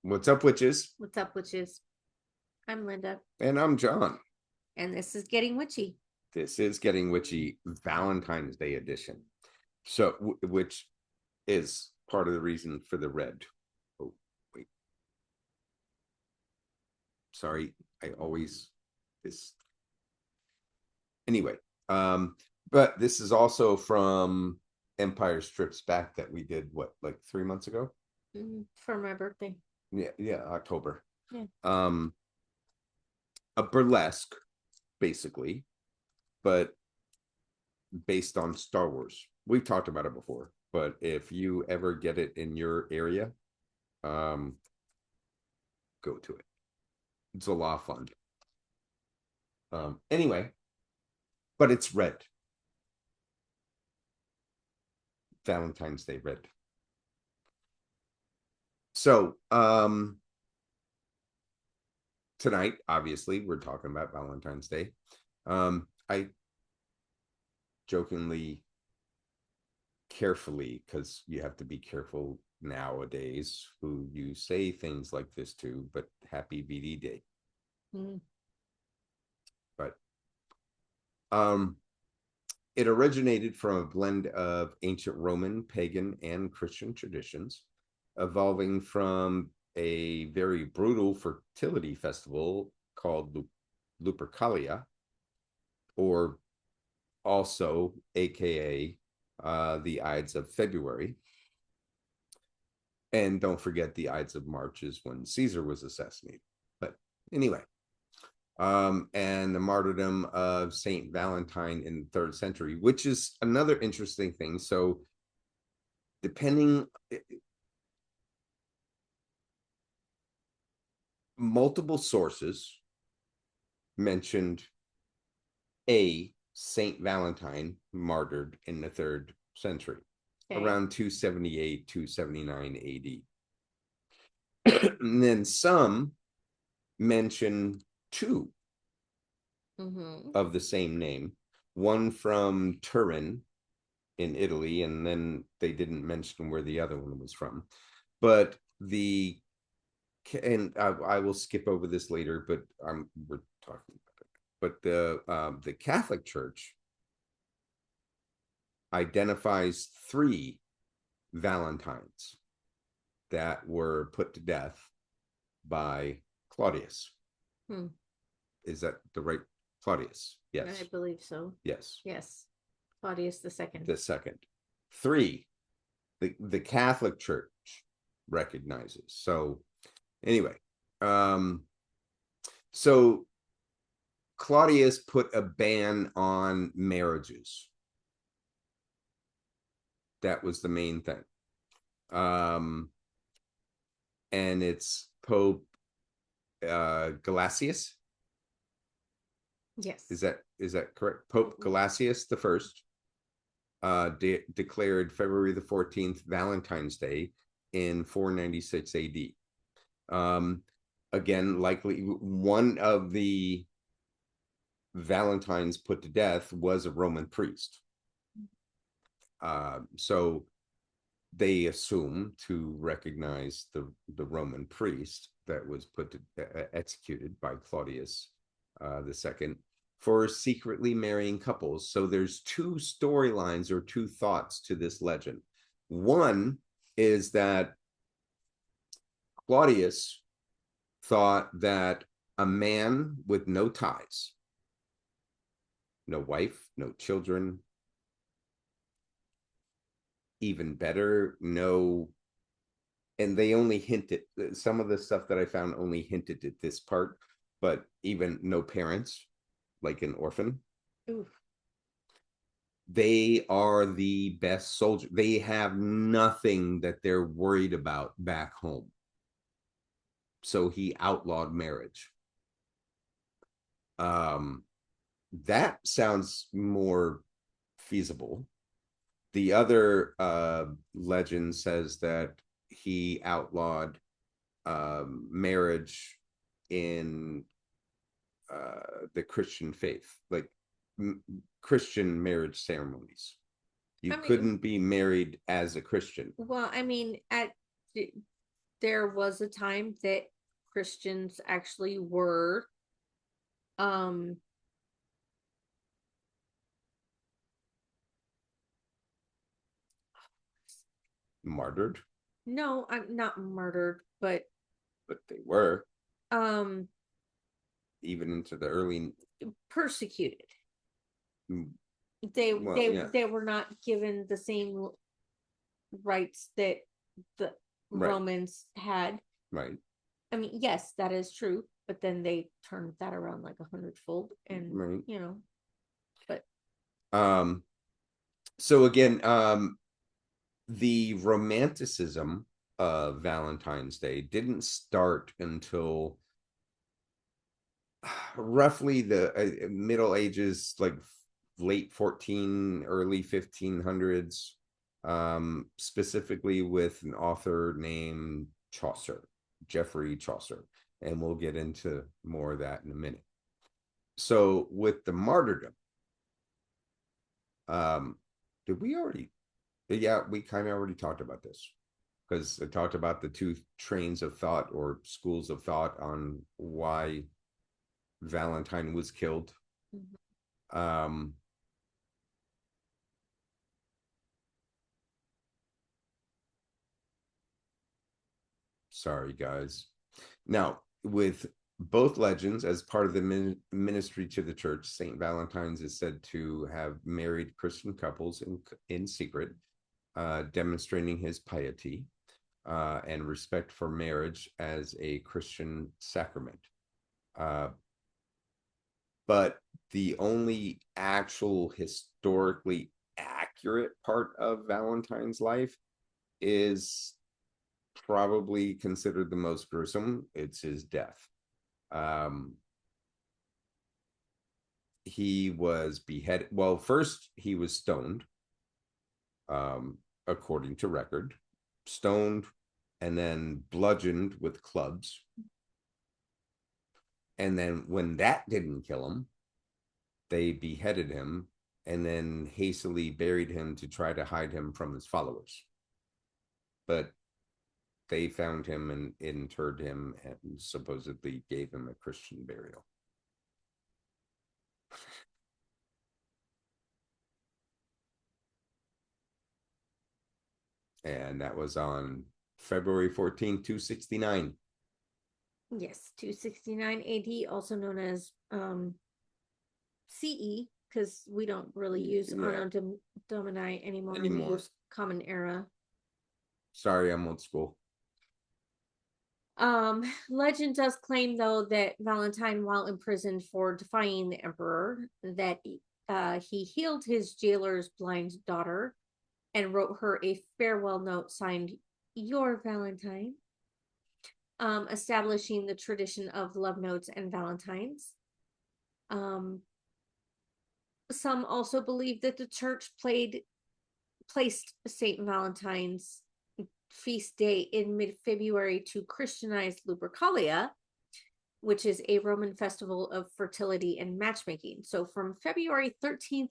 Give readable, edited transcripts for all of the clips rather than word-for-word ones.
What's up, witches? What's up, witches? I'm Linda, And I'm John. and this is Getting Witchy. This is Getting Witchy Valentine's Day edition. So, which is part of the reason for the red. Oh, wait. Sorry. I always this. Anyway, but this is also from Empire Strips Back that we did, what, like 3 months ago? For my birthday. Yeah, October. Yeah. A burlesque, basically, but based on Star Wars. We've talked about it before, but if you ever get it in your area, um, go to it. It's a lot of fun. Anyway, but it's red. Valentine's Day red. So, tonight, obviously, we're talking about Valentine's Day. I jokingly, carefully, because you have to be careful nowadays who you say things like this to, but happy VD Day. Mm. But it originated from a blend of ancient Roman, pagan, and Christian traditions, evolving from a very brutal fertility festival called Lupercalia, or also AKA the Ides of February. And don't forget the Ides of March is when Caesar was assassinated. But anyway, and the martyrdom of Saint Valentine in the 3rd century, which is another interesting thing. So, depending, multiple sources mentioned a Saint Valentine martyred in the 3rd century, Okay. around 278, 279 AD. And then some mention two of the same name, one from Turin in Italy, and then they didn't mention where the other one was from. But and I will skip over this later, but we're talking about it. But the Catholic Church identifies 3 Valentines that were put to death by Claudius. Is that the right Claudius? Yes. I believe so. Yes. Yes. Claudius the second. The second. 3, the Catholic Church recognizes. So anyway, so Claudius put a ban on marriages. That was the main thing. And it's Pope Gelasius. Yes. Is that correct? Pope Gelasius the First declared February the 14th Valentine's Day in 496 AD. Again, likely one of the Valentines put to death was a Roman priest. So they assume to recognize the Roman priest that was executed by Claudius the second for secretly marrying couples. So there's 2 storylines or 2 thoughts to this legend. One is that Claudius thought that a man with no ties, no wife, no children, even better, no, and they only hinted, some of the stuff that I found only hinted at this part, but even no parents, like an orphan. Oof. They are the best soldier. They have nothing that they're worried about back home. So he outlawed marriage. That sounds more feasible. The other legend says that he outlawed marriage in the Christian faith, like Christian marriage ceremonies. You couldn't be married as a Christian. Well, I mean, there was a time that Christians actually were um Martyred, no, I'm not murdered, but but they were um even into the early. persecuted. Mm, They well, they yeah, they were not given the same rights that the right, Romans had. right, I mean, yes, that is true, but then they turned that around like 100-fold, and right. but Um, so again, the romanticism of Valentine's Day didn't start until roughly the Middle Ages, like late 14, early 1500s, specifically with an author named Chaucer, Geoffrey Chaucer. And we'll get into more of that in a minute. So with the martyrdom, um, did we already? Yeah, we kind of already talked about this because I talked about the two trains of thought or schools of thought on why Valentine was killed. mhm. Um, sorry, guys. Now, with both legends, as part of the ministry to the church, Saint Valentine's is said to have married Christian couples in secret, demonstrating his piety and respect for marriage as a Christian sacrament. Uh, but the only actual historically accurate part of Valentine's life is probably considered the most gruesome. It's his death. Um, he was beheaded. Well, first he was stoned, according to record, stoned, and then bludgeoned with clubs. And then when that didn't kill him, they beheaded him and then hastily buried him to try to hide him from his followers. But they found him and interred him and supposedly gave him a Christian burial. And that was on February 14th, 269. Yes, 269 AD, also known as CE, because we don't really use Yeah. Anno Domini anymore. We Anymore. use Common Era. Sorry, I'm old school. Legend does claim though that Valentine, while imprisoned for defying the emperor, that he healed his jailer's blind daughter and wrote her a farewell note signed "Your Valentine," establishing the tradition of love notes and Valentines. Um, some also believe that the church placed Saint Valentine's feast day in mid-February to Christianize Lupercalia, which is a Roman festival of fertility and matchmaking. So from February 13th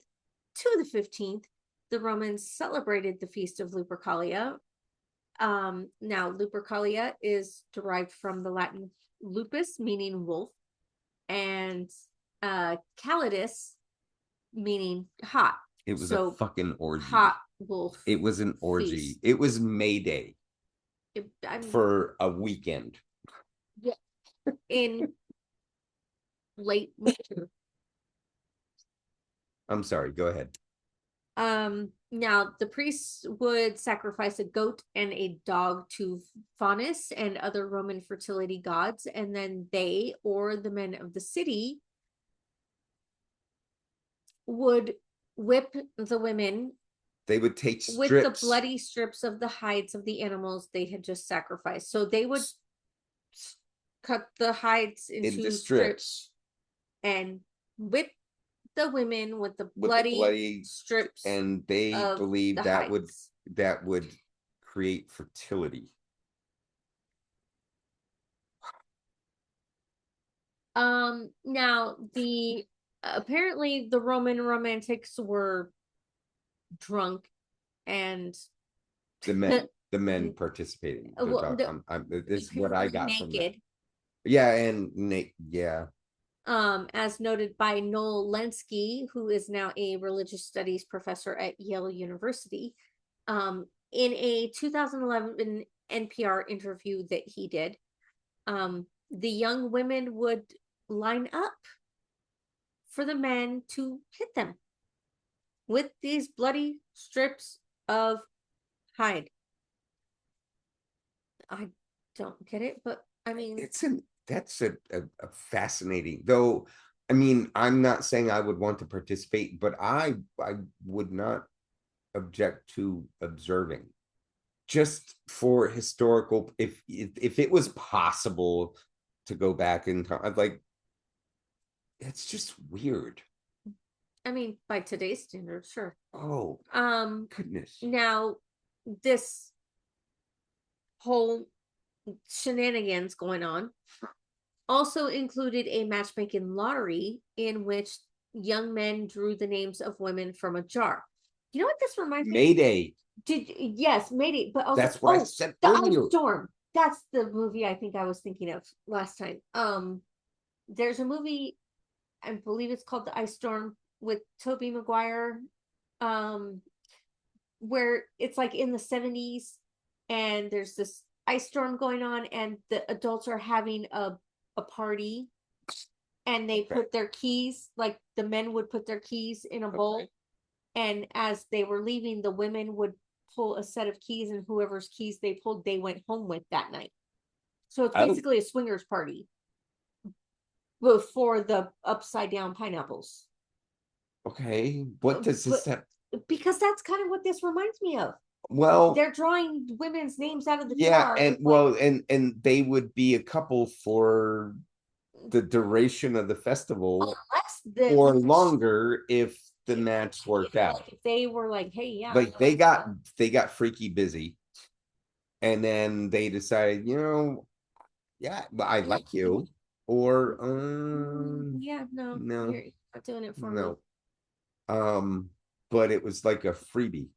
to the 15th, the Romans celebrated the feast of Lupercalia. Now, Lupercalia is derived from the Latin lupus, meaning wolf, and calidus, meaning hot. It was a fucking orgy. Hot wolf. It was an orgy. Feast. It was May Day for a weekend. Yeah. In late winter. I'm sorry, go ahead. Now the priests would sacrifice a goat and a dog to Faunus and other Roman fertility gods, and then they or the men of the city would whip the women. They would take strips with the bloody strips of the hides of the animals they had just sacrificed. So they would cut the hides into strips and whip the women with the bloody strips, and they believed that hides. would create fertility. Now the apparently the Roman romantics were drunk, and The men the men participating. Well, This is what I got from that. naked. Yeah, and Nate, yeah. As noted by Noel Lenski, who is now a religious studies professor at Yale University, in a 2011 NPR interview that he did, the young women would line up for the men to hit them with these bloody strips of hide. I don't get it, but I mean, That's a fascinating, though. I mean, I'm not saying I would want to participate, but I would not object to observing, just for historical. If it was possible to go back in time, like, it's just weird. I mean, by today's standards, sure. Oh, goodness. Now this whole shenanigans going on also included a matchmaking lottery in which young men drew the names of women from a jar. You know what this reminds me? Mayday. Yes, Mayday, but also That's what I said the earlier. Ice Storm. That's the movie I think I was thinking of last time. There's a movie, I believe it's called The Ice Storm with Tobey Maguire, where it's like in the 70s and there's this ice storm going on and the adults are having a party and they put their keys, like the men would put their keys in a bowl, and as they were leaving, the women would pull a set of keys, and whoever's keys they pulled, they went home with that night. So it's basically a swingers party before the upside down pineapples. Okay, what does this have? Because that's kind of what this reminds me of. Well, they're drawing women's names out of the jar. And well, and they would be a couple for the duration of the festival, or longer if the match worked out. Like if they were like, hey, yeah, like they got freaky busy, and then they decided, yeah, I like you, or yeah, no, you're not doing it for no. me. But it was like a freebie.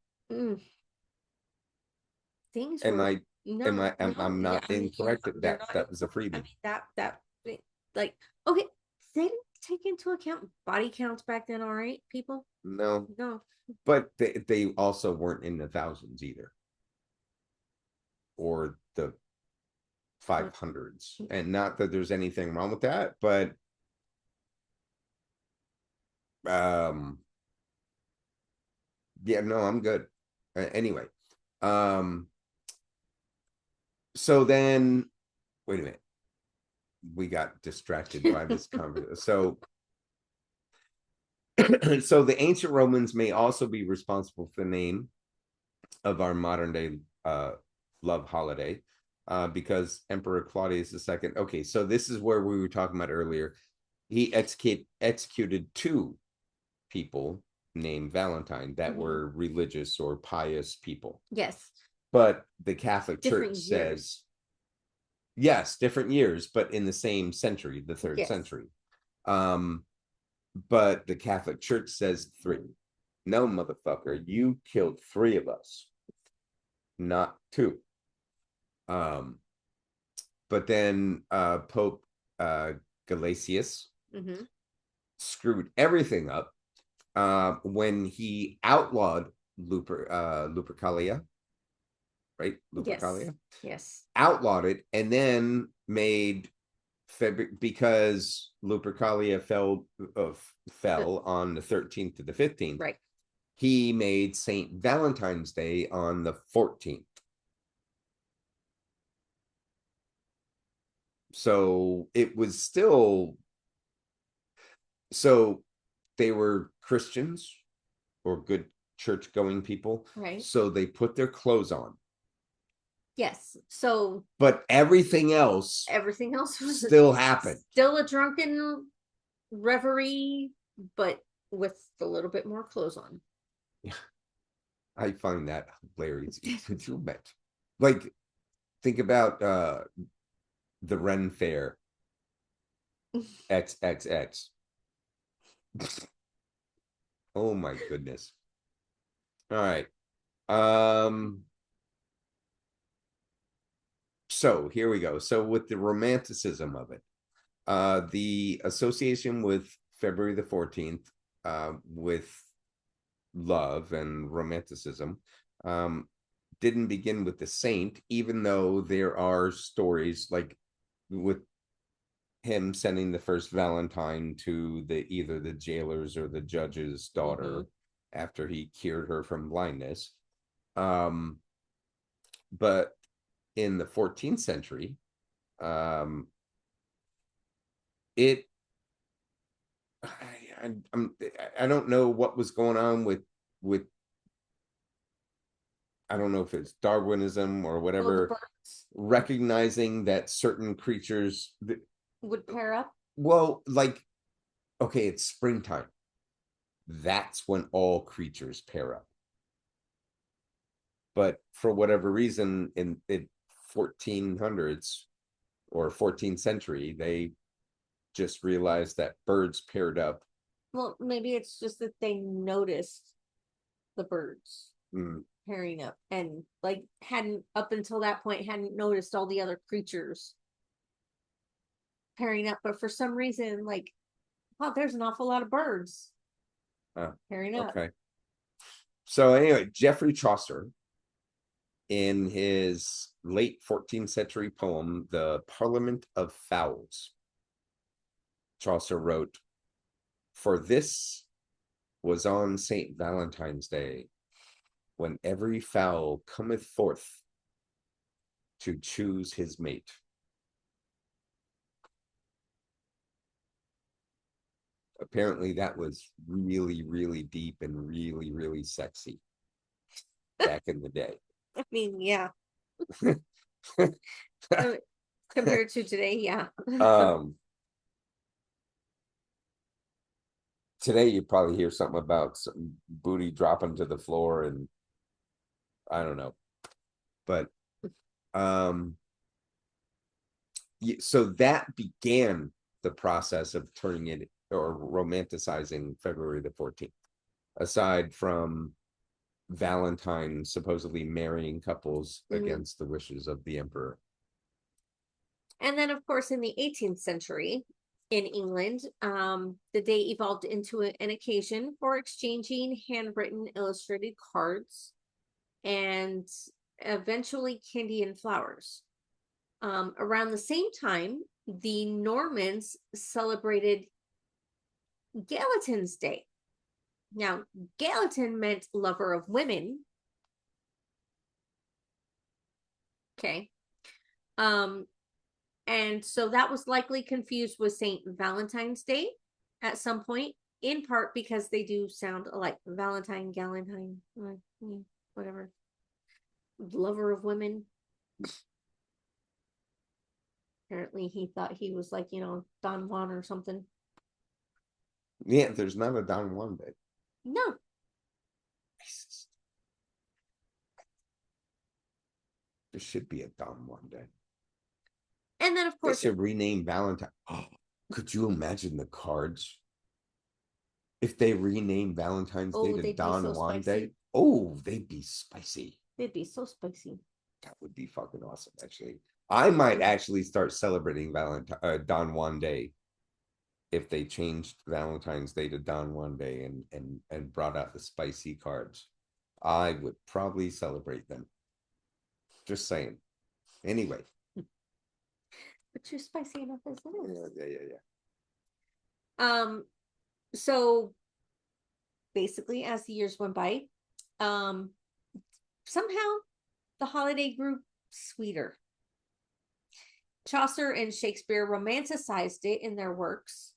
Things Am were I? no, I'm not incorrect that that was a freebie. I mean, that like okay, they didn't take into account body counts back then. All right, people. No, No, but they also weren't in the thousands either, or the 500s. And not that there's anything wrong with that, but yeah, no, I'm good. Anyway, so then wait a minute, we got distracted by this conversation. So the ancient Romans may also be responsible for the name of our modern day love holiday, because Emperor Claudius II. Okay, so this is where we were talking about earlier. He executed two people named Valentine that were religious or pious people. Yes. But the Catholic Church says, yes, different years, but in the same century, the third century. But the Catholic Church says 3. No, motherfucker, you killed 3 of us, not 2. But then Pope Gelasius screwed everything up when he outlawed Lupercalia, right? Lupercalia. Yes. Outlawed it, and then made because Lupercalia fell on the 13th to the 15th. Right. He made St. Valentine's Day on the 14th. So it was still, so they were Christians or good church going people. Right. So they put their clothes on. Yes. So but everything else was still happened. Still a drunken reverie, but with a little bit more clothes on. Yeah. I find that hilarious. Like, think about the Ren Fair XXX. Oh my goodness. All right. So here we go. So with the romanticism of it, the association with February the 14th, with love and romanticism, didn't begin with the saint, even though there are stories like with him sending the first Valentine to either the jailer's or the judge's daughter after he cured her from blindness. But in the 14th century, it I don't know what was going on with I don't know if it's Darwinism or whatever, recognizing that certain creatures would pair up. Well, like, okay, it's springtime. That's when all creatures pair up. But for whatever reason, in 1400s or 14th century, they just realized that birds paired up. Well, maybe it's just that they noticed the birds pairing up and like hadn't up until that point hadn't noticed all the other creatures pairing up, but for some reason, like, wow, there's an awful lot of birds pairing up. Okay. So anyway, Geoffrey Chaucer, in his late 14th century poem, The Parliament of Fowls, Chaucer wrote, "For this was on St. Valentine's Day, when every fowl cometh forth to choose his mate." Apparently that was really, really deep and really, really sexy back in the day. I mean, yeah. Compared to today, yeah. Today you probably hear something about some booty dropping to the floor and I don't know. But so that began the process of turning it or romanticizing February the 14th. Aside from Valentine supposedly marrying couples against the wishes of the emperor. And then, of course, in the 18th century in England, the day evolved into an occasion for exchanging handwritten illustrated cards and eventually candy and flowers. Around the same time, the Normans celebrated Valentine's Day. Now, Gallatin meant lover of women. Okay. And so that was likely confused with St. Valentine's Day at some point, in part because they do sound alike. Valentine, Galentine, whatever. Lover of women. Apparently he thought he was like, Don Juan or something. Yeah, there's not a Don Juan Day. No. Racist. There should be a Don Juan Day. And then, of course, they should rename Valentine. Oh, could you imagine the cards? If they rename Valentine's Day to Don Juan Day, they'd be spicy. They'd be so spicy. That would be fucking awesome, actually. I might actually start celebrating Don Juan Day if they changed Valentine's Day to Don Juan Day and brought out the spicy cards. I would probably celebrate them. Just saying. Anyway. But you're spicy enough as it is. Yeah. So basically, as the years went by, somehow the holiday grew sweeter. Chaucer and Shakespeare romanticized it in their works.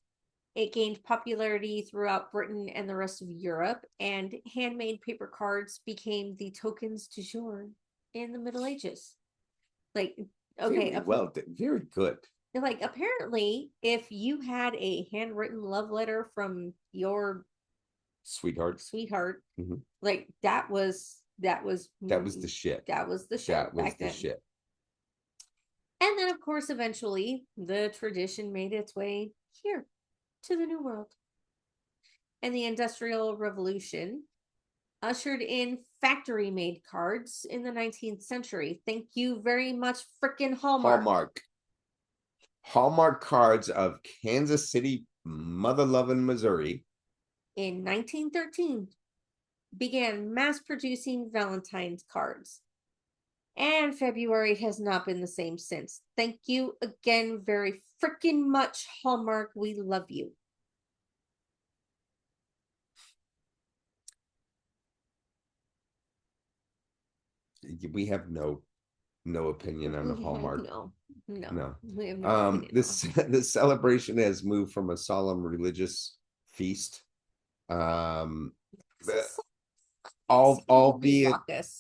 It gained popularity throughout Britain and the rest of Europe, and handmade paper cards became the tokens du jour in the Middle Ages. Like, okay, very good. Like, apparently, if you had a handwritten love letter from your sweetheart, like that was the shit. That was the shit. And then, of course, eventually the tradition made its way here to the New World. And the Industrial Revolution ushered in factory made cards in the 19th century. Thank you very much, frickin' Hallmark. Hallmark cards of Kansas City, mother-loving Missouri. In 1913, began mass producing Valentine's cards. And February has not been the same since. Thank you again very frickin' much, Hallmark. We love you. We have no opinion on the Hallmark. No. We have no opinion. The celebration has moved from a solemn religious feast. Albeit,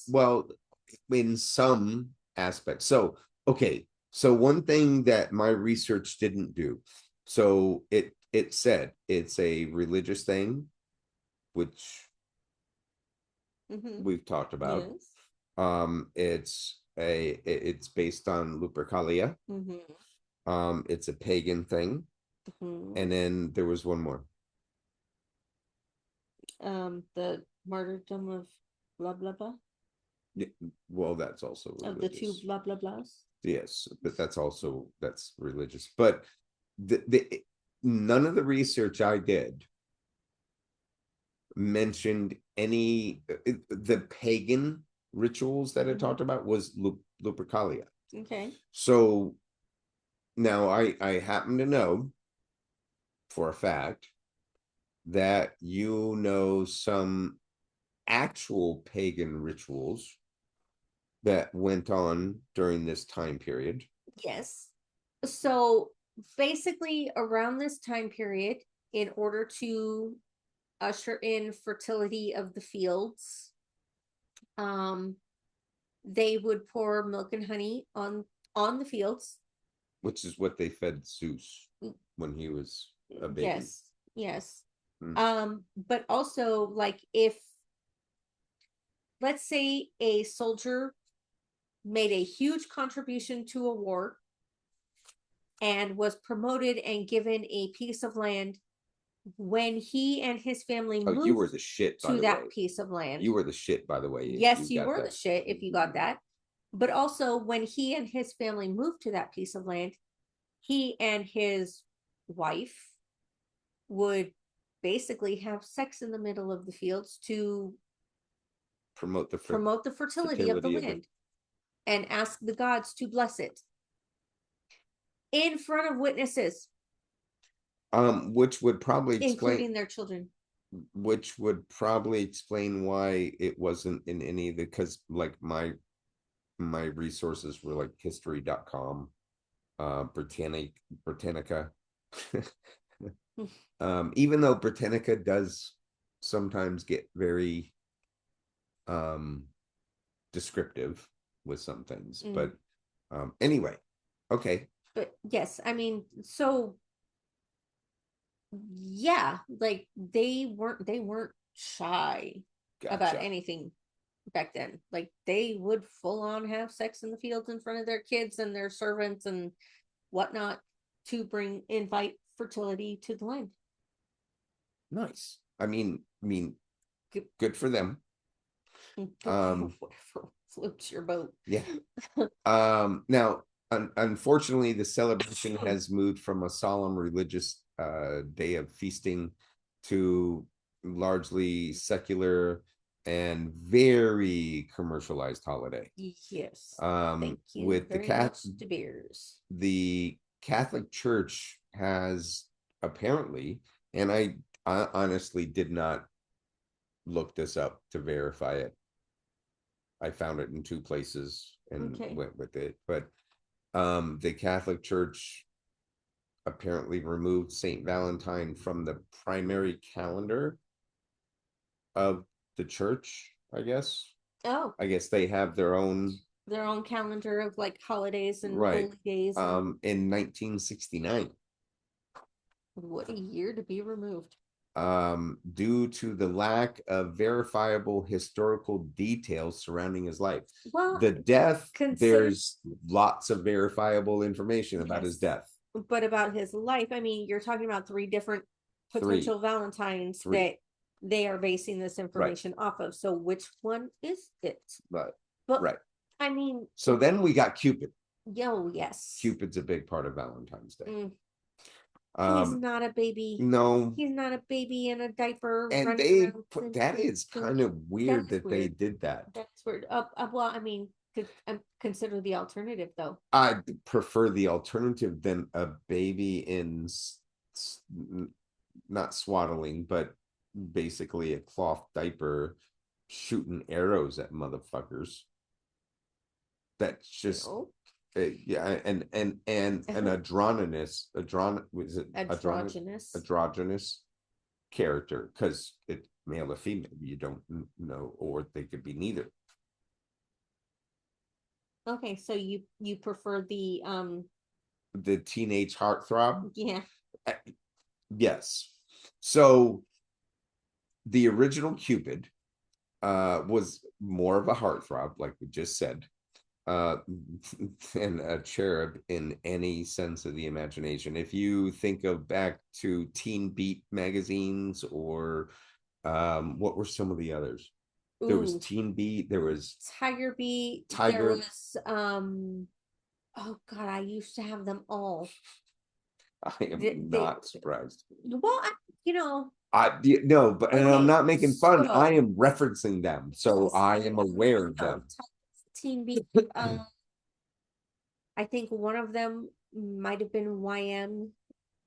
well, in some aspects. So, okay. So one thing that my research didn't do. So it said it's a religious thing, which we've talked about. Yes. It's based on Lupercalia. It's a pagan thing. And then there was one more. The martyrdom of blah blah blah. Yeah, well, that's also religious. Of the two blah blah blahs. Yes, but that's religious. But the none of the research I did mentioned any the pagan rituals that it talked about was Lupercalia. Okay. So now I happen to know for a fact that you know some actual pagan rituals that went on during this time period. Yes. So basically around this time period, in order to usher in fertility of the fields, they would pour milk and honey on the fields, which is what they fed Zeus when he was a baby. Yes. But also, like, if let's say a soldier made a huge contribution to a war and was promoted and given a piece of land, when he and his family moved you were the shit, to that piece of land. You were the shit, by the way. Yes, you were the shit if you got that. But also, when he and his family moved to that piece of land, he and his wife would basically have sex in the middle of the fields to promote the fertility of the land and ask the gods to bless it in front of witnesses, which would probably explain, including their children, which would probably explain why it wasn't in any of the, because like my resources were like history.com, Britannica. Even though Britannica does sometimes get very descriptive with some things, but anyway, okay. But yes, I mean, so yeah, like they weren't shy about anything back then. Like they would full on have sex in the fields in front of their kids and their servants and whatnot to invite fertility to the land. Nice. I mean, good for them. Whatever floats your boat. Yeah. Now, unfortunately, the celebration has moved from a solemn religious day of feasting to largely secular and very commercialized holiday. Yes. Thank you with very much, De Beers. The Catholic Church has apparently, and I honestly did not look this up to verify it. I found it in two places and went with it, but the Catholic Church apparently removed Saint Valentine from the primary calendar of the church, I guess. Oh, I guess they have their own calendar of like holidays and holy days. In 1969. What a year to be removed. Due to the lack of verifiable historical details surrounding his life. Well, the death, there's lots of verifiable information about his death. But about his life, I mean, you're talking about three different potential Valentines that they are basing this information off of. So which one is it? Right. But Right. I mean, So then we got Cupid. yes. Cupid's a big part of Valentine's Day. He's not a baby. No. He's not a baby in a diaper. And they put that is kind of weird that they did that. That's weird. Well, I mean, consider the alternative though. I prefer the alternative than a baby in not swaddling, but basically a cloth diaper shooting arrows at motherfuckers. That's just yeah, and an androgynous character, because it's male or female, you don't know, or they could be neither. Okay, so you prefer the teenage heartthrob? Yeah. Yes. So the original Cupid was more of a heartthrob, like we just said, than a cherub in any sense of the imagination. If you think of back to Teen Beat magazines, or what were some of the others? There was Teen Beat, there was Tiger Beat, Tiger. There was oh god, I used to have them all. I am not surprised. Well, no, but and I'm not making fun. I am referencing them, so I am aware of them. Teen Beat. I think one of them might have been YM,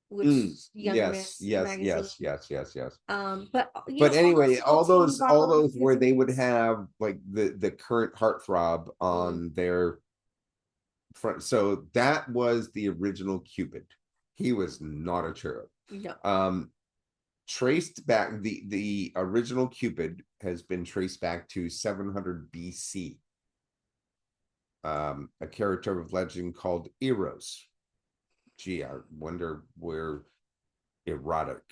which yes. But anyway, all those where they would have like the current heartthrob on their front. So that was the original Cupid. He was not a cherub. No. Traced back, the original Cupid has been traced back to 700 BC. A character of legend called Eros. Gee, I wonder where erotic,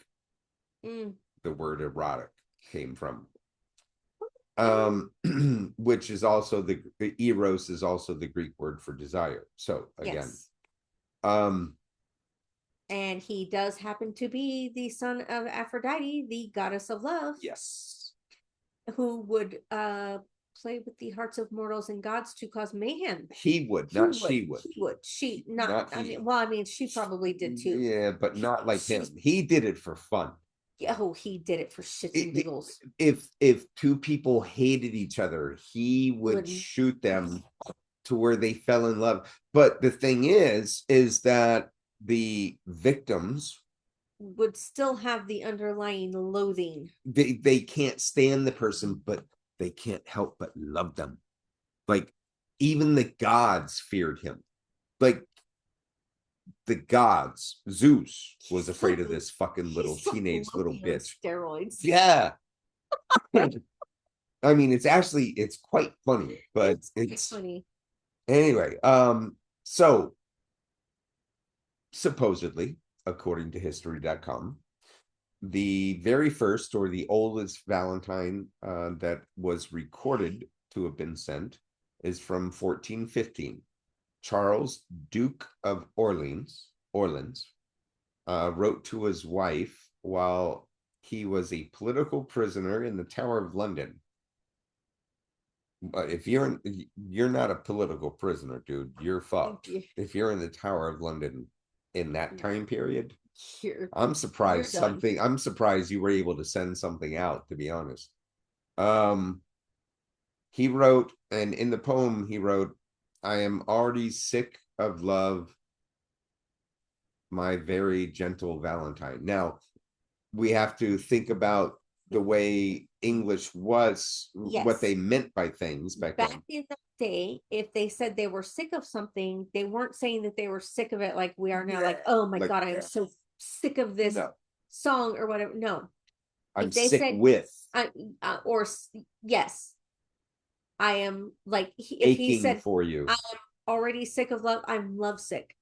the word erotic, came from. Which is also the Eros is also the Greek word for desire. So again, and he does happen to be the son of Aphrodite, the goddess of love. Yes. Who would play with the hearts of mortals and gods to cause mayhem. He would, not she would. He would. She not I mean, well, I mean, she probably did too. Yeah, but not like him. He did it for fun. Oh, he did it for shits and giggles. If two people hated each other, he would shoot them to where they fell in love. But the thing is that the victims would still have the underlying loathing. They can't stand the person, but they can't help but love them. Like, even the gods feared him. Like, the gods, Zeus was afraid of this fucking little teenage little bitch. Steroids. Yeah. I mean, it's quite funny, but it's funny. Anyway, so supposedly, according to history.com, the very first or the oldest Valentine that was recorded to have been sent is from 1415. Charles, Duke of Orleans, wrote to his wife while he was a political prisoner in the Tower of London. But if you're not a political prisoner, dude, you're fucked. If you're in the Tower of London in that time period, I'm surprised I'm surprised you were able to send something out, to be honest. He wrote, and in the poem he wrote, "I am already sick of love, my very gentle Valentine." Now, we have to think about the way English was, what they meant by things back then. In the day, if they said they were sick of something, they weren't saying that they were sick of it like we are now, like, oh my god, I'm so sick of this song or whatever. No, I'm sick with, or yes, I am, like, if he said for you, I'm already sick of love, I'm lovesick.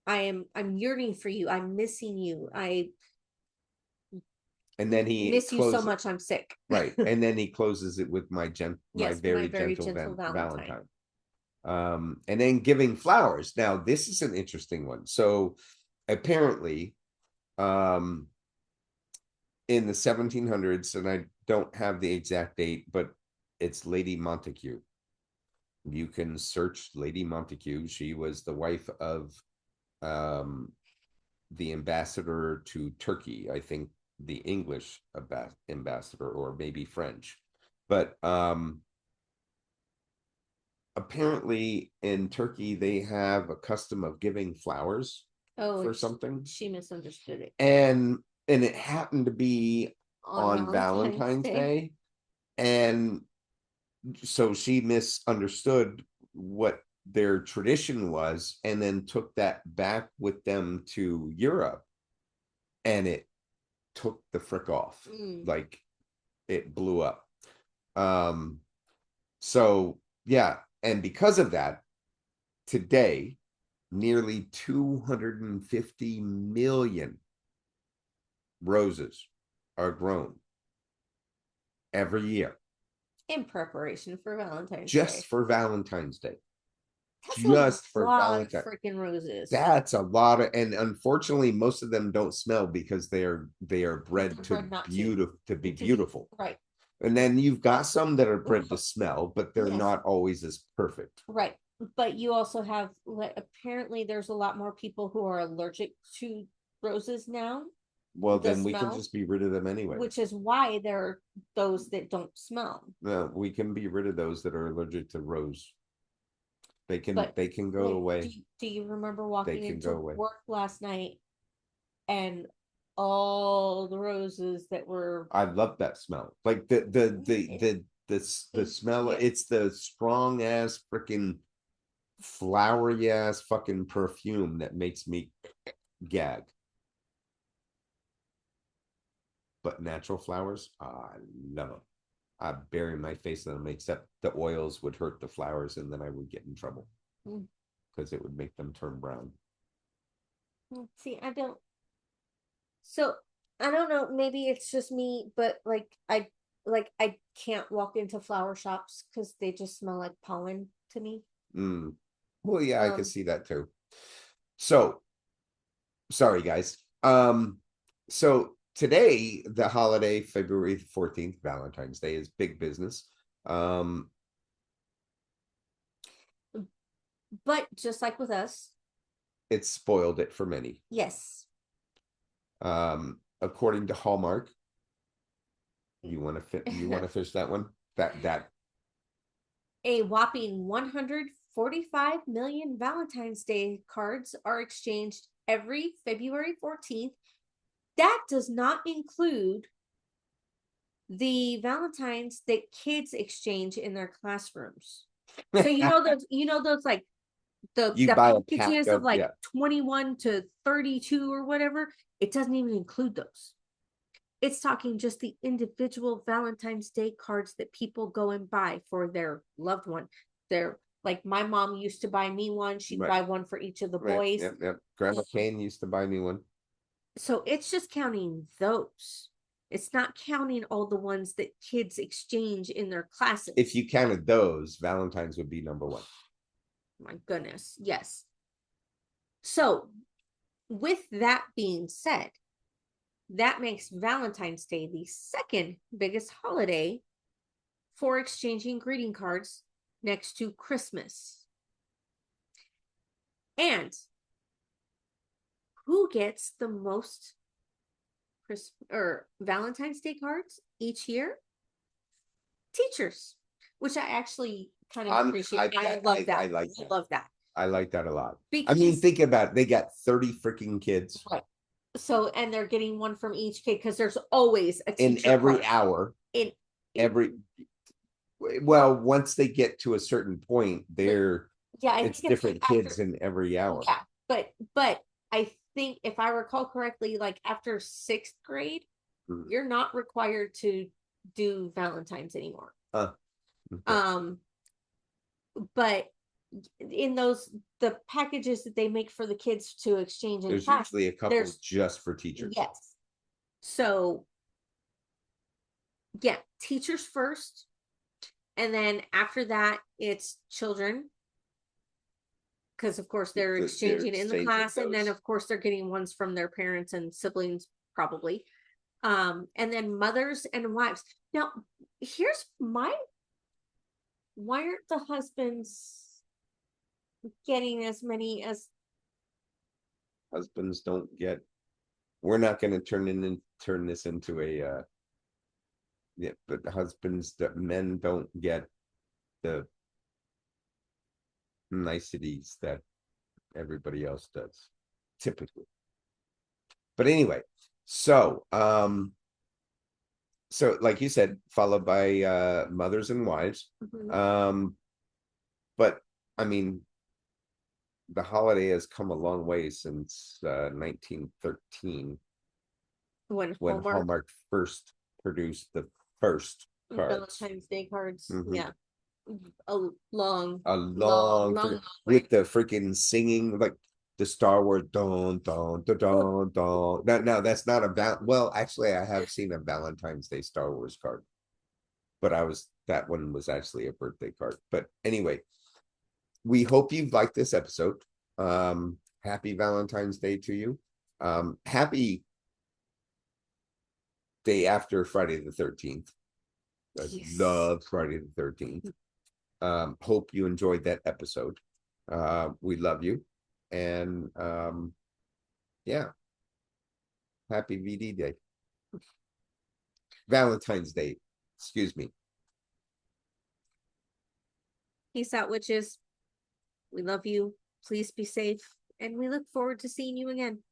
I'm yearning for you, I'm missing you, and then he miss you so much, I'm sick. Right. And then he closes it with my very gentle Valentine. And then giving flowers. Now, this is an interesting one. So apparently, in the 1700s, and I don't have the exact date, but it's Lady Montague. You can search Lady Montague. She was the wife of the ambassador to Turkey, I think the English ambassador, or maybe French. But apparently in Turkey, they have a custom of giving flowers for something. She misunderstood it. And it happened to be on Valentine's Valentine's Day. And so she misunderstood what their tradition was, and then took that back with them to Europe, and it took the frick off. Like, it blew up. So yeah, and because of that, today nearly 250 million roses are grown every year in preparation for Valentine's just Day. for Valentine's Day. That's Just a for lot Valentine's. of freaking roses. That's a lot of, and unfortunately, most of them don't smell because they are bred to be beautiful. Right. And then you've got some that are bred to smell, but they're Yes. not always as perfect. Right. But you also have, apparently there's a lot more people who are allergic to roses now. Well, then we can just be rid of them anyway. Which is why there are those that don't smell. No, we can be rid of those that are allergic to rose. They can go like, away. Do you remember walking can into go away. work last night and all the roses that were, I love that smell. Like the smell. Yeah. It's the strong ass freaking flowery ass fucking perfume that makes me gag. But natural flowers, I love them. I bury my face in them, except the oils would hurt the flowers, and then I would get in trouble because it would make them turn brown. See, I don't. So I don't know. Maybe it's just me, but I can't walk into flower shops because they just smell like pollen to me. Well, yeah, I can see that too. So, sorry guys. So today, the holiday, February 14th, Valentine's Day, is big business. But just like with us, it spoiled it for many. Yes. According to Hallmark, you want to fish that one? That a whopping 145 million Valentine's Day cards are exchanged every February 14th. That does not include the Valentines that kids exchange in their classrooms. So those like the packages of like 21 to 32 or whatever, it doesn't even include those. It's talking just the individual Valentine's Day cards that people go and buy for their loved one. They're like, my mom used to buy me one. She'd buy one for each of the boys. Yep. Grandma Kane used to buy me one. So it's just counting those. It's not counting all the ones that kids exchange in their classes. If you counted those, Valentine's would be number one. My goodness, yes. So, with that being said, that makes Valentine's Day the second biggest holiday for exchanging greeting cards next to Christmas. And who gets the most Valentine's Day cards each year? Teachers, which I actually kind of appreciate. I love that. I love that. I like that a lot. Because, I mean, think about it. They got 30 freaking kids. Right. So, and they're getting one from each kid because there's always a teacher in every hour. Well, once they get to a certain point, it's different kids in every hour. Yeah, but I think if I recall correctly, like after 6th grade, you're not required to do Valentine's anymore. Okay. But in the packages that they make for the kids to exchange in there's class, usually a couple just for teachers. Yes. So yeah, teachers first, and then after that it's children, because of course they're exchanging in the class, and then of course they're getting ones from their parents and siblings probably. And then mothers and wives. Now, here's my why aren't the husbands getting as many as Husbands don't get, we're not gonna turn this into a yeah, but the husbands, that men don't get the niceties that everybody else does, typically. But anyway, so so like you said, followed by mothers and wives. Mhm. But I mean, the holiday has come a long way since 1913, when when Hallmark Hallmark first produced the first cards. Valentine's Day cards. Mhm. Yeah. A long, A long, long, long, long way. with the freaking singing, like the Star Wars don don don don don. Now that's not a well, actually, I have seen a Valentine's Day Star Wars card, but that one was actually a birthday card. But anyway, we hope you liked this episode. Happy Valentine's Day to you. Happy day after Friday the 13th. I Yes. love Friday the 13th. Hope you enjoyed that episode. We love you. And yeah, happy VD Day. Valentine's Day. Excuse me. Peace out, witches. We love you. Please be safe. And we look forward to seeing you again.